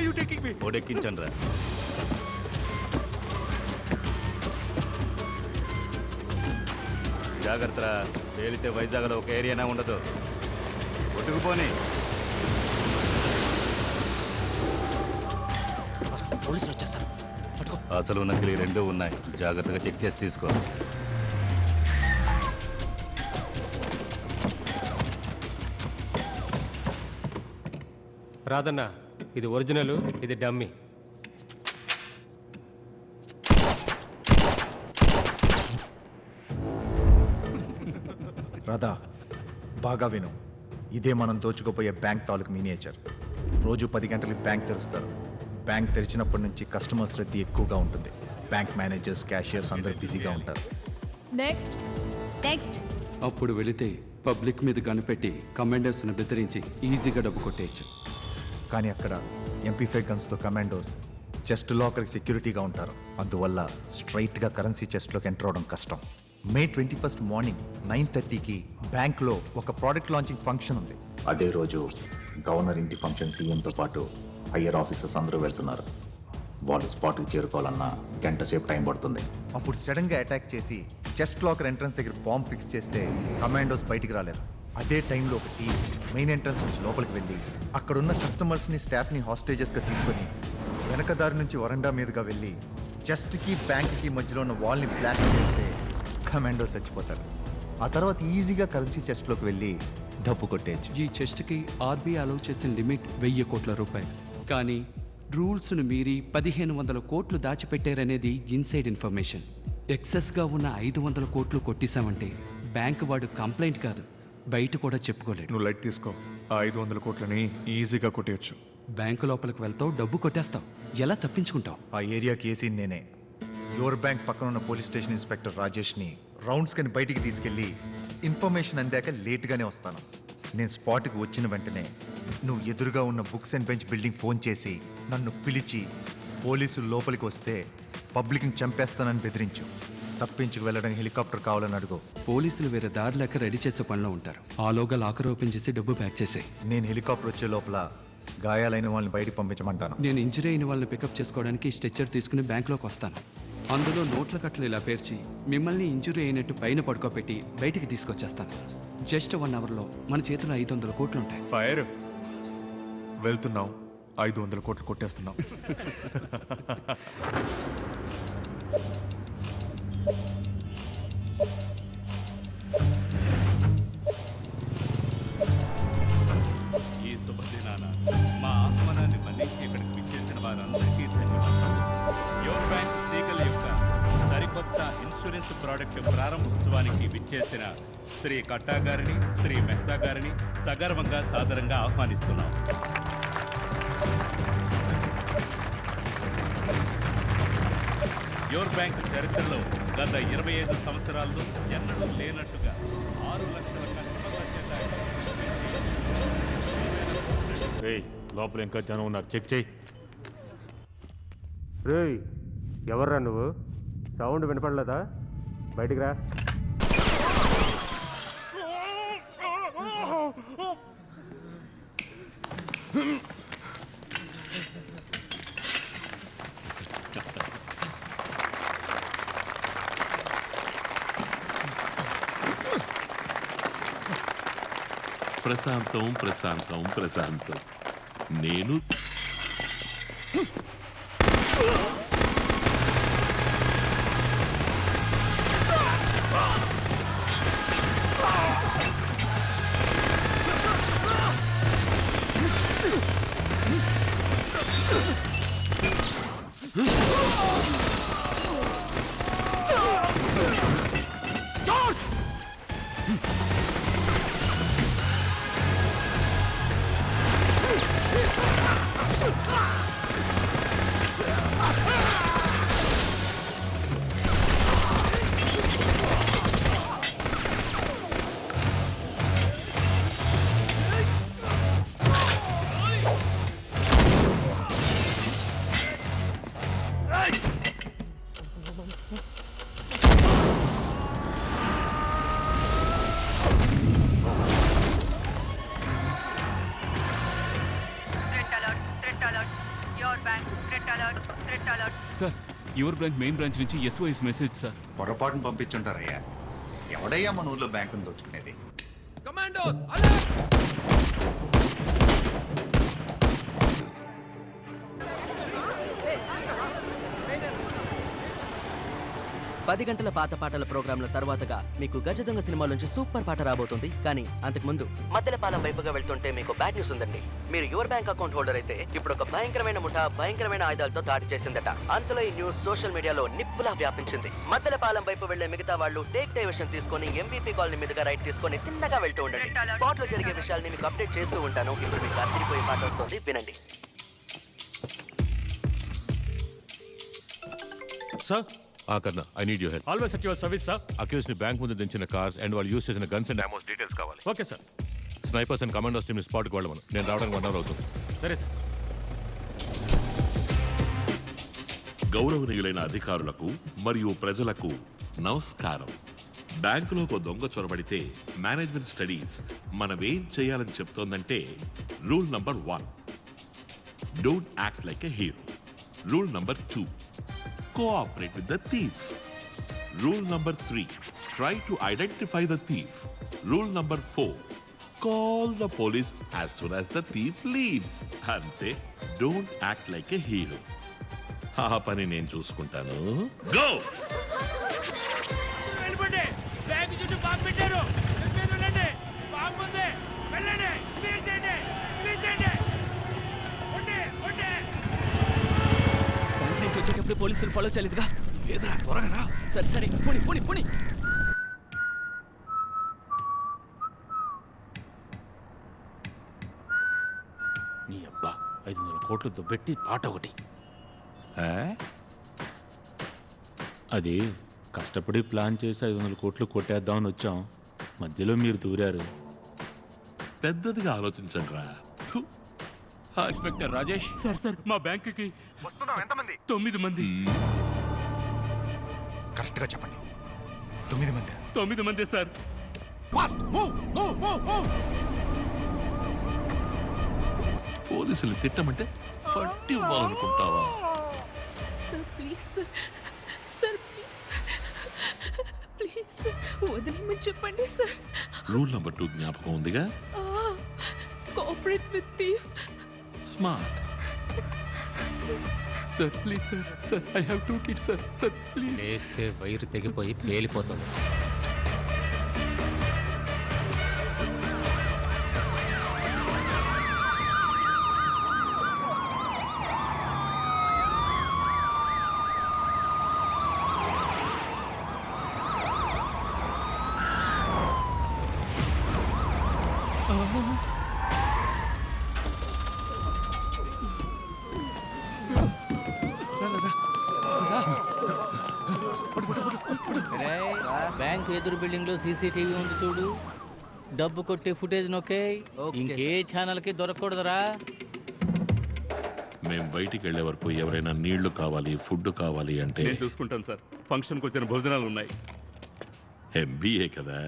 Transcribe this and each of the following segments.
You taking me ఓడెక్కించండి రా. జాగ్రత్త, పేలితే వైజాగ్లో ఒక ఏరియానే ఉండదు. కొట్టుకుపోని. పోలీసులు వచ్చేస్తారు. అసలు నకిలీ రెండూ ఉన్నాయి, జాగ్రత్తగా చెక్ చేసి తీసుకో. రాదన్నా, ఇది ఒరిజినల్, ఇది డమ్మీ. రాధా, బాగా విను. ఇదే మనం దోచుకుపోయే బ్యాంక్ తాలూకు మినియేచర్. రోజు 10 గంటలకి బ్యాంక్ తెరుస్తారు. బ్యాంక్ తెరిచినప్పటి నుంచి కస్టమర్స్ రద్దీ ఎక్కువగా ఉంటుంది. బ్యాంక్ మేనేజర్స్, క్యాషియర్స్ అందరూ బిజీగా ఉంటారు. నెక్స్ట్ నెక్స్ట్ అప్పుడు వెళితే పబ్లిక్ మీద కనిపెట్టి కమాండర్స్ను బెదిరించి ఈజీగా డబ్బు కొట్టేయచ్చు. కానీ అక్కడ MP5 గన్స్తో కమాండోస్ చెస్ట్ లాకర్కి సెక్యూరిటీగా ఉంటారు. అందువల్ల స్ట్రైట్గా కరెన్సీ చెస్ట్లోకి ఎంటర్ అవడం కష్టం. May 21 మార్నింగ్ 9:30కి బ్యాంక్లో ఒక ప్రోడక్ట్ లాంచింగ్ ఫంక్షన్ ఉంది. అదే రోజు గవర్నర్ ఇంటి ఫంక్షన్ సీఎంతో పాటు హయ్యర్ ఆఫీసర్స్ అందరూ వెళ్తున్నారు. వాళ్ళు స్పాట్కి చేరుకోవాలన్నా గంట సేపు టైం పడుతుంది. అప్పుడు సడన్గా అటాక్ చేసి చెస్ట్ లాకర్ ఎంట్రన్స్ దగ్గర బాంబ్ ఫిక్స్ చేస్తే కమాండోస్ బయటికి రాలేరు. అదే టైంలో ఒక టీం మెయిన్ ఎంట్రన్స్ నుంచి లోపలికి వెళ్ళి అక్కడున్న కస్టమర్స్ని, స్టాఫ్ని హాస్టేజెస్గా తీసుకొని వెనక దారి నుంచి వరండా మీదుగా వెళ్ళి చెస్ట్కి బ్యాంక్కి మధ్యలో ఉన్న వాల్ని బ్లాక్ చేస్తే కమాండోస్ చచ్చిపోతారు. ఆ తర్వాత ఈజీగా కరెన్సీ చెస్ట్లోకి వెళ్ళి డబ్బు కొట్టేయచ్చు. ఈ చెస్ట్కి RBI అలౌ చేసిన లిమిట్ 1000 కోట్ల రూపాయలు. కానీ రూల్స్ను మీరి 1500 కోట్లు దాచిపెట్టారనేది ఇన్సైడ్ ఇన్ఫర్మేషన్. ఎక్సెస్గా ఉన్న 500 కోట్లు కొట్టేశామంటే బ్యాంక్ వాడు కంప్లైంట్ కాదు, బయట కూడా చెప్పుకోలేడు. నువ్వు లైట్ తీసుకో, ఆ 500 కోట్లని ఈజీగా కొట్టేయచ్చు. బ్యాంకు లోపలికి వెళ్తావు, డబ్బు కొట్టేస్తావు, ఎలా తప్పించుకుంటావు? ఆ ఏరియాకి ఏసీ నేనే. యువర్ బ్యాంక్ పక్కన ఉన్న పోలీస్ స్టేషన్ ఇన్స్పెక్టర్ రాజేష్ని రౌండ్స్ కని బయటికి తీసుకెళ్ళి ఇన్ఫర్మేషన్ అందాక లేట్గానే వస్తాను. నేను స్పాట్కి వచ్చిన వెంటనే నువ్వు ఎదురుగా ఉన్న books and bench building phone చేసి నన్ను పిలిచి పోలీసులు లోపలికి వస్తే పబ్లిక్ని చంపేస్తానని బెదిరించు. తప్పించుకు వెళ్ళడం హెలికాప్టర్ కావాలని అడుగు. పోలీసులు వేరే దారి లేక రెడీ చేసే పనిలో ఉంటారు. ఆలోగా లాకర్ ఓపెన్ చేసి డబ్బు ప్యాక్ చేసేయి. నేను హెలికాప్టర్ వచ్చే లోపల గాయాలైన వాళ్ళని బయటికి పంపించమంటాను. నేను ఇంజరీ అయిన వాళ్ళని పికప్ చేసుకోవడానికి స్ట్రెచ్చర్ తీసుకుని బ్యాంక్లోకి వస్తాను. అందులో నోట్ల కట్టలు ఇలా పేర్చి మిమ్మల్ని ఇంజురీ అయినట్టు పైన పడుకోబెట్టి బయటికి తీసుకొచ్చేస్తాను. జస్ట్ 1 అవర్లో మన చేతిలో 500 కోట్లు ఉంటాయి. ఫైర్ వెళ్తున్నాం, 500 కోట్లు కొట్టేస్తున్నాం. ఈ శుభదినాన మా ఆహ్వానాన్ని మన్నించి ఇక్కడికి విచ్చేసిన వారందరికీ ధన్యవాదాలు. యువర్ బ్యాంక్ లీగల్ యొక్క సరికొత్త ఇన్సూరెన్స్ ప్రోడక్ట్ ప్రారంభోత్సవానికి విచ్చేసిన శ్రీ కట్టా గారిని, శ్రీ మెహతా గారిని సగర్వంగా సాదరంగా ఆహ్వానిస్తున్నాం. యువర్ బ్యాంక్ చరిత్రలో గత 25 సంవత్సరాల్లో ఎన్నడూ లేనట్టుగా 6 లక్షల కస్టమర్ల చేత లోపల ఇంకా జనం ఉన్నారు, చెక్ చేయి. రేయ్, ఎవర్రా నువ్వు? సౌండ్ వినపడలేదా? బయటికి రా. ప్రశాంతం ప్రశాంతం ప్రశాంతం. నేను Threat alert. Your bank. Threat alert. Threat alert. Sir your branch main branch నుంచి SOS మెసేజ్ సార్. పొరపాటును పంపించుంటారయ్యా. ఎవడయ్యా మన ఊర్లో బ్యాంకును దోచుకునేది? Commandos alert! 10 గంటల పాత పాటల ప్రోగ్రాంల తర్వాతగా మీకు గజదొంగ సినిమా నుంచి సూపర్ పాట రాబోతుంది. కానీ అంతకుముందు మద్దెలపాలెం వైపుగా వెళ్తుంటే మీకు బ్యాడ్ న్యూస్ ఉందండి. మీరు యువర్ బ్యాంక్ అకౌంట్ హోల్డర్ అయితే ఇప్పుడు ఒక భయంకరమైన ముఠా భయంకరమైన ఆయుధాలతో దాడి చేసిందట. అంతలో ఈ న్యూస్ సోషల్ మీడియాలో నిప్పులా వ్యాపించింది. మద్దెలపాలెం వైపు వెళ్లే మిగతా వాళ్ళు టేక్ డైవర్షన్ తీసుకొని MVP కాలనీ మీదుగా రైట్ తీసుకొని తిన్నగా వెళ్తూ ఉండండి. స్పాట్ లో జరిగే విషయాల్ని మీకు అప్డేట్ చేస్తూ ఉంటాను. ఇప్పుడు మీకు అదిరిపోయే పాట వస్తుంది, వినండి. సార్ కన్నా I need your help. Always at your service sir. Accused ని బ్యాంక్ ముందు దించిన కార్స్ అండ్ వాళ్ళు యూస్ చేసిన గన్స్ అండ్ అమౌంట్స్ డీటెయిల్స్ కావాలి. Okay sir. Snipers and commandos team ని స్పాట్ కి వెళ్ళమను. నేను రావడానికి 1 అవర్ అవుతుంది. సరే సార్. గౌరవనీయులైన అధికారులకు మరియు ప్రజలకు నమస్కారం. బ్యాంకులోకి దొంగ చొరబడితే మేనేజ్మెంట్ స్టడీస్ మనమేం చేయాలని చెప్తోందంటే rule number 1, don't act like a hero. Rule number 2, cooperate with the thief. Rule number 3, try to identify the thief. Rule number 4, call the police as soon as the thief leaves. Ante, don't act like a hero. ఆ పని నేను చూసుకుంటాను. Go! వెళ్ళిపోండి. Bank చుట్టూ bomb పెట్టారు. వెళ్ళండి. Bomb ఉంది. వెళ్ళండి. క్లియర్ చేయండి. క్లియర్ చేయండి. ఉండి. బ్యాంక్ నుంచి వచ్చేటప్పుడు పోలీసులు ఫాలో చేయలేదుగా? లేదురా, త్వరగా రా. సరే పోనీ. నీ అబ్బా 500 కోట్లు దుబ్బెట్టి పాట ఒకటి. అది కష్టపడి ప్లాన్ చేసి 500 కోట్లు కొట్టేద్దామని వచ్చాం. మధ్యలో మీరు దూరారు. పెద్దదిగా ఆలోచించండి రా. ఇన్స్పెక్టర్ రాజేష్. సార్ మా బ్యాంకుకి వస్తున్నాం. ఎంతమంది? 9 మంది. కరెక్ట్ గా చెప్పండి. 9 మంది. 9 మంది సార్. పోలీసులు తిట్టమంటే పట్టి ఇవ్వాలనుకుంటావా? సార్ ప్లీజ్ సార్ ప్లీజ్ వదిలేమని చెప్పండి సార్. రూల్ నంబర్ 2 జ్ఞాపకం ఉందిగా? Cooperate with thief. Smart. Sir please sir I have 2 kids sir please. లేస్తే వైరు తెగిపోయి పేలిపోతుంది. బ్యాంక్ ఎదురు బిల్డింగ్ లో CCTV ఉంది చూడు. డబ్బు కొట్టే ఫుటేజ్ నొక్కే. ఇంకే ఛానల్ కి దొరకకూడదురా. మేము బయటికి వెళ్లే వరకు ఎవరైనా నీళ్లు కావాలి, ఫుడ్ కావాలి అంటే నేను చూసుకుంటాను సార్. ఫంక్షన్కి వచ్చిన భోజనాలు ఉన్నాయి. MBA కదా?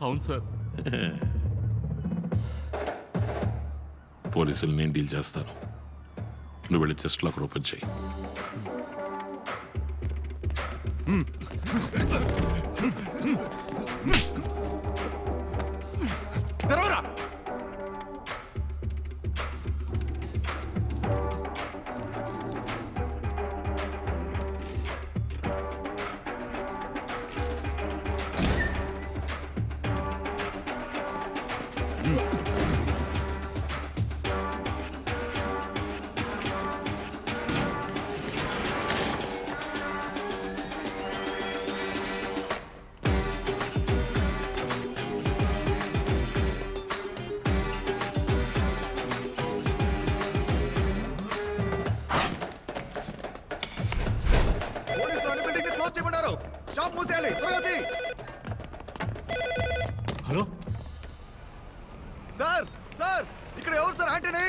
అవును సార్. పోలీసులు నేను డీల్ చేస్తాను. నువ్వు వెళ్ళి చెస్ట్ లాక్ ఓపెన్ చేయి. తెరవరా. Hello sir. ఇక్కడ ఎవరు సార్? ఆంటనీ.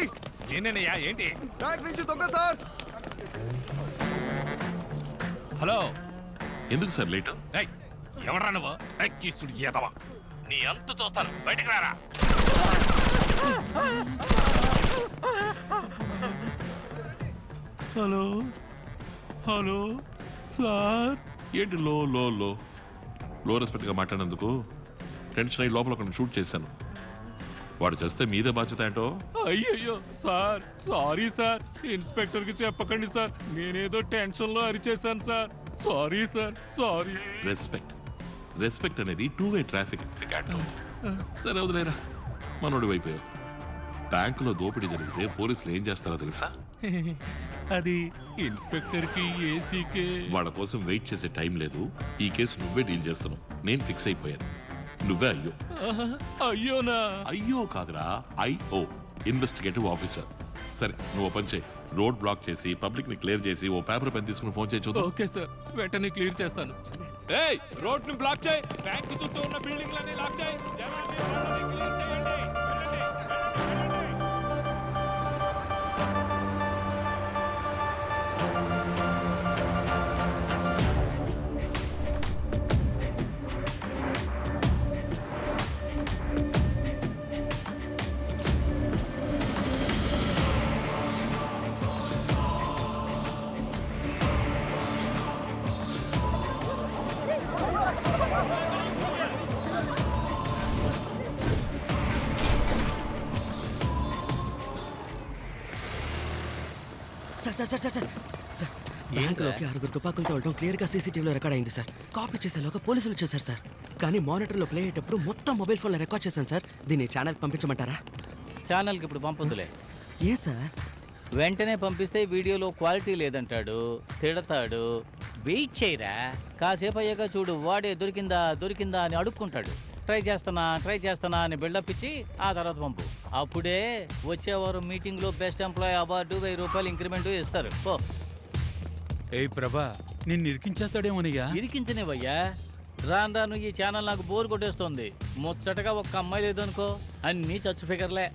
ఏంటయ్యా? ఏంటి? బ్యాంక్ నుంచి దొంగ సార్. హలో. ఎందుకు సార్ లేట్? ఎవరా నువ్వు? కీసుడు ఏదవా? నీ అంత చూస్తాను. బయటకు రారా. హలో హలో సార్ ఏంటి లో లో లో లో రెస్పెక్ట్గా మాట్లాడినందుకు టెన్షన్ అయ్యి లోపల ఒకరిని షూట్ చేశాను. వాడు చేస్తే మీదే బాధ్యత ఏంటో. అయ్యయ్యో సార్, సారీ సార్, ఇన్స్పెక్టర్ కి చెప్పకండి సార్, నేనేదో టెన్షన్ లో అరిచేశాను sir. Sorry sir, sorry. Respect అనేది టూ వే ట్రాఫిక్. సరే వదిలేరా, మనోడి వైపు. బ్యాంకులో దోపిడీ జరిగితే పోలీసులు ఏం చేస్తారో తెలుసా? అది ఇన్స్పెక్టర్ కి ఏసీకే. వాళ్ళ కోసం వెయిట్ చేసే టైం లేదు. ఈ కేసు నువ్వే డీల్ చేస్తున్నావు. నేను ఫిక్స్ అయిపోయాను. నువ్వే అయ్యో. అయ్యోనా? అయ్యో కాదురా, ఐఓ, ఇన్వెస్టిగేటివ్ ఆఫీసర్. సరే నువ్వు పని చేయి, రోడ్ బ్లాక్ చేసి పబ్లిక్ ని క్లియర్ చేసి ఓ పేపర్ పెన్ తీసుకుని ఫోన్ చేయి చూద్దాం. ఓకే సార్, వెంటనే క్లియర్ చేస్తాను. ఏయ్, రోడ్ ని బ్లాక్ చేయి, బ్యాంక్ చుట్టూ ఉన్న బిల్డింగ్ లన్నీ లాక్ చేయి, జనాన్ని రోడ్లని క్లియర్ చేయండి. Sir sir sir sir sir sir బ్యాంకులోకి 6 తుపాకులతో వెళ్ళడం క్లియర్గా సీసీటీవీలో రికార్డ్ అయింది సార్. కాపీ చేసేలోగా పోలీసులు వచ్చేసారు సార్. కానీ మానిటర్లో ప్లే అయ్యేటప్పుడు మొత్తం మొబైల్ ఫోన్లో రికార్డ్ చేశాను సార్. దీన్ని ఛానల్ పంపించమంటారా? ఛానల్కి ఇప్పుడు పంపొద్దులే. ఏ సార్? వెంటనే పంపిస్తే వీడియోలో క్వాలిటీ లేదంటాడు, తిడతాడు. వెయిట్ చేయరా, కాసేపు అయ్యాక చూడు, వాడే దొరికిందా దొరికిందా అని అడుక్కుంటాడు. ట్రై చేస్తానా అని బిల్డప్ ఇచ్చి ఆ తర్వాత పంపు. అప్పుడే వచ్చేవారు మీటింగ్లో బెస్ట్ ఎంప్లాయీ అవార్డు, 1000 రూపాయలు ఇంక్రిమెంట్ ఇస్తారు. పో. ఏయ్ ప్రభా, నిన్ను ఇరికించేస్తాడేమోనయ్యా. ఇరికించనివయ్యా. రాను ఈ ఛానల్ నాకు బోర్ కొట్టేస్తుంది. ముచ్చటగా ఒక్క అమ్మాయి లేదనుకో, అన్నీ చచ్చు ఫిగర్లే.